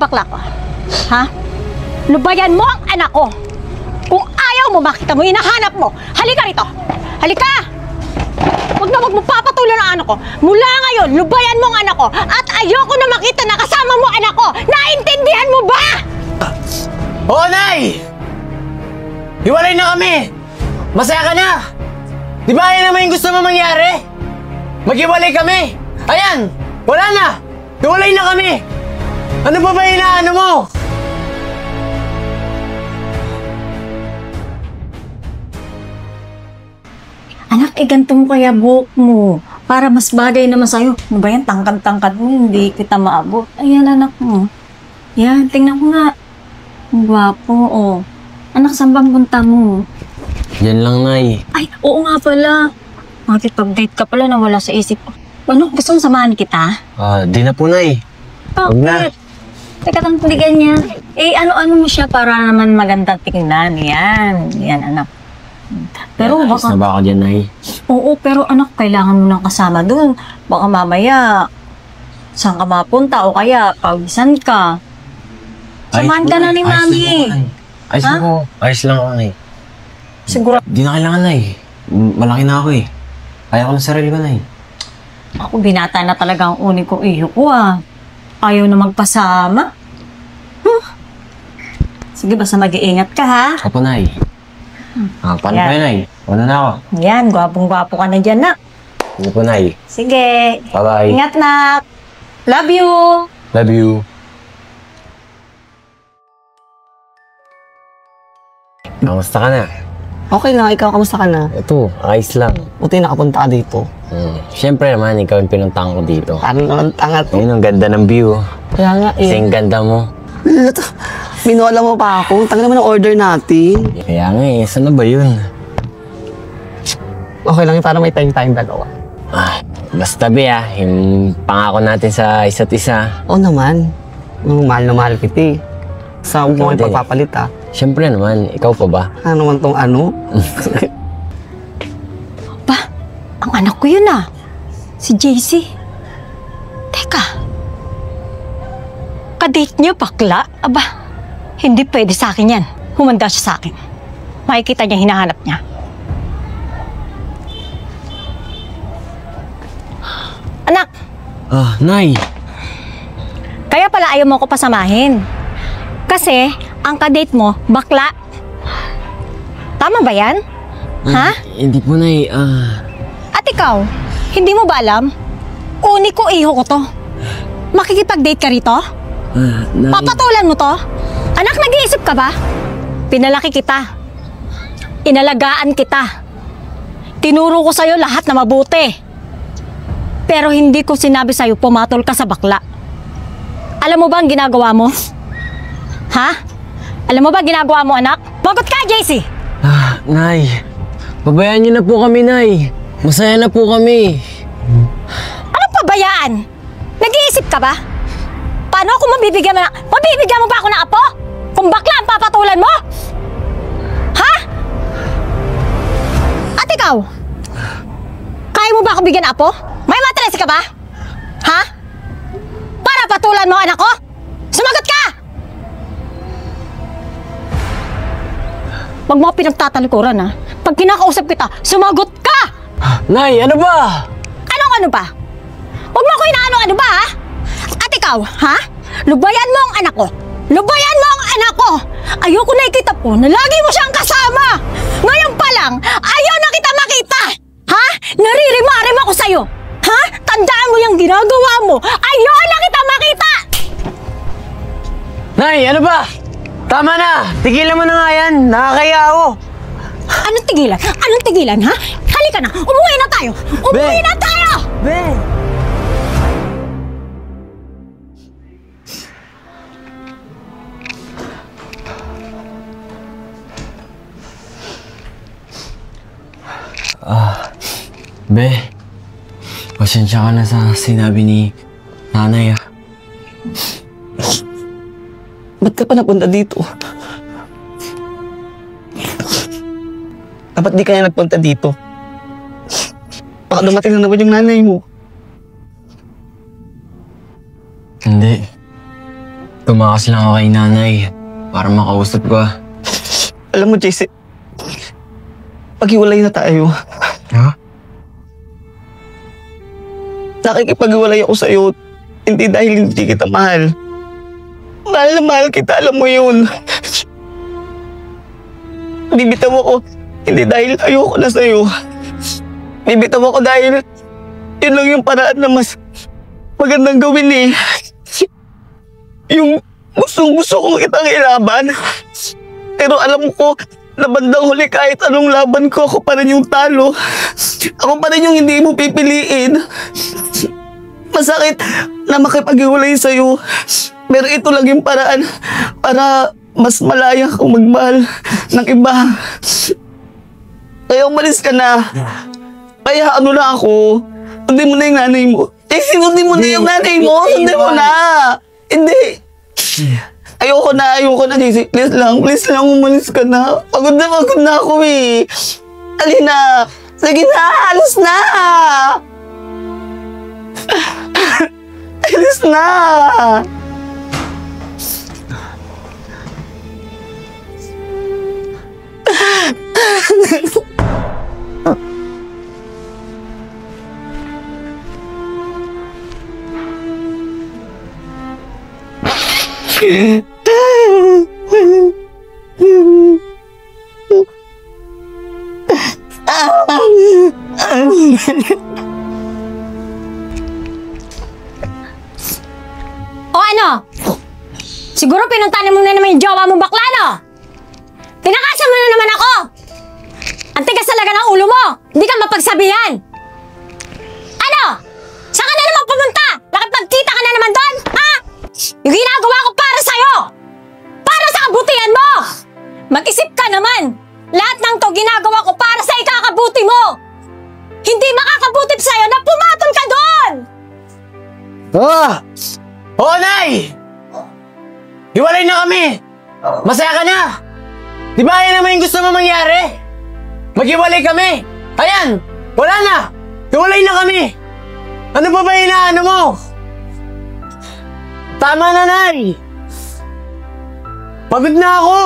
bakla ko? Ha? Lubayan mo ang anak ko. Kung ayaw mo, makita mo, hinahanap mo. Halika rito. Halika! Huwag mo papatuloy ang anak ko. Mula ngayon, lubayan mo ang anak ko. At ayoko na makita na kasama mo anak ko. Naintindihan mo ba? Oo, Nay! Hiwalay na kami! Masaya ka na! Di ba yan naman yung gusto mo mangyari? Maghiwalay kami! Ayan! Wala na! Hiwalay na kami! Ano pa ba inaano mo? Anak, ganito mo kaya buhok mo. Para mas bagay naman sa'yo. Ano ba yan? Tangkad-tangkad mo. Hindi kita maabot. Ayan, anak mo. Yan, tingnan ko nga. Ang gwapo, oh. Anak, saan bang punta mo? Yan lang, Nay. Ay, oo nga pala. Makikipag-date ka pala na wala sa isip ko. Ano, gusto mong samahan kita? Di na po, Nay. Huwag na. Bakit? Teka, hindi ganyan. Ano-ano mo siya para naman magandang tingnan. Yan. Yan, anak. Pero Ayos baka... na ba ako dyan, Nay? Oo, pero anak, kailangan mo nang kasama dun. Baka mamaya, saan ka mapunta o kaya pawisan ka. Samahan ka na ni Mami. Ayos lang ako. Ayos lang ako, Nay. Siguro. Di na kailangan, Nay. Malaki na ako eh. Kaya ko ng sarili ko, Nay. Ako, binata na talaga ang uning ko iyo ko ah. Ayaw na magpasama. Sige, basta mag-iingat ka ha. Opo, Nay. Paano Yan. kayo, Nay? Una na ako. Yan, gwapong-gwapo ka na dyan na. Sige po, Nay. Sige. Bye-bye. Ingat na. Love you. Love you. Kamusta ka na? Okay lang, ikaw, kamusta ka na? Ito, ayos lang. Buti nakapunta ka dito. Siyempre naman, ikaw yung pinuntahan ko dito. Ano naman tangat. Ayun, ang ganda ng view. Kaya nga Kasi ang ganda mo. Minuala mo pa ako. Tagal naman ang order natin. Kaya nga eh, saan na ba yun? Okay lang yun, para may time tayong dalawa. Basta yung pangako natin sa isa't isa. Oo naman. Mahal na mahal kita eh. Sa huwag mo Ikaw din. pagpapalit ah. Siyempre naman, ikaw pa ba? Ano naman tong ano? Ba, ang anak ko yun ah. Si JC. Teka. Kadate niya bakla? Aba, hindi pwede sa akin yan. Humanda siya sa akin. Makikita niya, hinahanap niya. Anak, Nay. kaya pala ayaw mo ko pasamahin. Kasi, ang kadate mo, bakla. Tama ba yan? Ha? Hindi po, Nay. At ikaw, hindi mo ba alam? Uni ko, iho ko to. Makikipag-date ka rito? Nay. Papatulan mo to? Anak, nag-iisip ka ba? Pinalaki kita. Inalagaan kita. Tinuro ko sa'yo lahat na mabuti. Pero hindi ko sinabi sa'yo pumatol ka sa bakla. Alam mo ba ang ginagawa mo? Ha? Alam mo ba ginagawa mo, anak? Bagot ka, JC! Nay. Pabayaan niyo na po kami, Nay. Masaya na po kami. Anong pabayaan? Nag-iisip ka ba? Paano ako mabibigyan mo mabibigyan mo ba ako ng apo? Kung bakla ang papatulan mo? Ha? At ikaw? Kaya mo ba ako bigyan ng apo? May matres ka ba? Ha? Para patulan mo anak ko? Sumagot ka! Huwag mo ako pinagtatalikuran ha. Pag kinakausap kita, sumagot ka! Nay, ano ba? Anong ano ba? Huwag mo ako inaano-ano ba, ha? At ikaw, ha? Lubayan mo ang anak ko. Lubayan mo ang anak ko. Ayoko nakikita po na lagi mo siyang kasama. Ngayon pa lang, ayaw na kita makita. Ha? Naririma-rima ako sa'yo. Ha? Tandaan mo yung ginagawa mo. Ayaw na kita makita. Nay, ano ba? Tama na! Tigilan mo na nga yan! Nakakaya ako! Anong tigilan? Anong tigilan, ha? Halika na! Umuwi na tayo! Umuwi na tayo! Be! Be, pasensya ka na sa sinabi ni nanay ah. Ba't ka pa napunta dito? Dapat di ka na nagpunta dito. Baka dumating na naman yung nanay mo. Hindi. Ito tumakas lang ako kay nanay para makausap ko. Alam mo, JC, paghiwalay na tayo. Ha? Nakikipaghiwalay ako sa'yo, hindi dahil hindi kita mahal. Mahal na mahal kita, alam mo yun. Bibitaw ako, hindi dahil ayoko na sa'yo. Bibitaw ako dahil yun lang yung paraan na mas magandang gawin eh. Yung gustong-gusto kong kitang ilaban. Pero alam ko, na bandang huli kahit anong laban ko, ako pa rin yung talo. Ako pa rin yung hindi mo pipiliin. Masakit na makipag-iwalay sa'yo. Pero ito lang yung paraan para mas malaya kang magmahal ng iba. Kaya umalis ka na. Kaya ano na ako, sundin mo na yung nanay mo. Sundin mo na yung nanay mo. Sundin mo na. Hindi. Ayoko na, JC. Please lang, umalis ka na. Pagod na ako eh. Alina, sige na, alis na. Alis na. O ano? Siguro pinuntahan mo na naman yung jowa mo bakla, no? Tinakasan mo na naman ako! Ang tigas talaga ng ulo mo! Hindi ka mapagsabihan! Ano? Saan ka na naman pumunta? Nakipagkita ka na naman doon? Ha? Yung ginagawa ko para sa'yo! Para sa kabutihan mo! Mag-isip ka naman! Lahat ng to ginagawa ko para sa ikakabuti mo! Hindi makakabuti sa'yo na pumatol ka doon! Ah! Oo, Nay! Hiwalay na kami! Masaya ka na! Di ba yan naman yung gusto mo mangyari? Maghiwalay kami! Ayan! Wala na! Hiwalay na kami! Ano pa ba inaano mo? Tama na, Nay! Pagod na ako!